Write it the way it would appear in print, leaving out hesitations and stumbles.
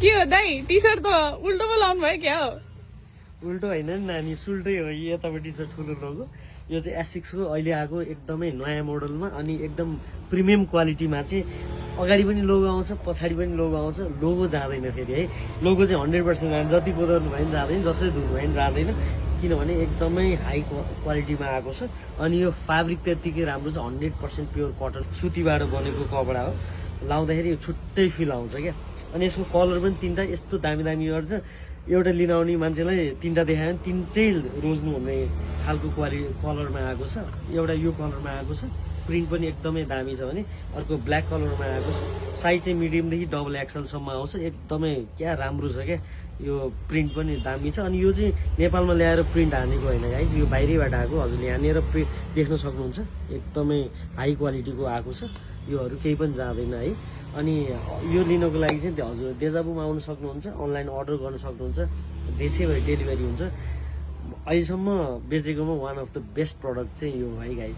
के हो दाइ टी सर्ट त उल्टो पो लाउनु भयो क्या हो उल्टो होइन नि नानी सुल्टै हो यतापट्टि छ ठुलो लोगो यो चाहिँ एसिक्सको अहिले आएको एकदमै नयाँ मोडलमा अनि एकदम प्रिमियम क्वालिटीमा चाहिँ अगाडि पनि लोगो आउँछ पछाडि पनि लोगो आउँछ लोगो जाँदैन फेरि है लोगो चाहिँ 100% जान्छ जति बदल्नु भयो भने जाँदैन जसरी धुनु भयो भने जाँदैन किनभने एकदमै हाई क्वालिटीमा आएको छ अनि यो फेब्रिक त्यतिकै राम्रो छ 100% प्योर कटन सुतीबाट बनेको कपडा हो लाउँदाखेरि छुट्टै फिल आउँछ क्या अनि यसको कलर पनि तिनवटा यस्तो दामी दामी गर्छ एउटा लिन आउने मान्छेलाई तिनवटा देखायो भने तिनटै रोज्नु हुने खालको कलरमा आएको छ एउटा यो कलरमा आएको छ प्रिन्ट पनि एकदमै दामी छ भने अर्को ब्ल्याक कलरमा आएको छ साइज चाहिँ मिडियमदेखि डबल एक्सएलसम्म आउँछ एकदमै क्या राम्रो छ क्या यो प्रिन्ट पनि दामी छ अनि यो चाहिँ नेपालमा ल्याएर प्रिन्ट हानेको होइन गाइस यो बाहिरैबाट आएको हजुरले यहाँनिर देख्न सक्नुहुन्छ एकदमै हाई क्वालिटीको आएको छ योहरू केही पनि जाँदैन है अनि यो लिनको लागि चाहिँ हजुर डेजाबुमा आउन सक्नुहुन्छ अनलाइन अर्डर गर्न सक्नुहुन्छ देशैभरि डेलिभरी हुन्छ अहिलेसम्म बेचेकोमा one of the best product चाहिँ यो है गाइस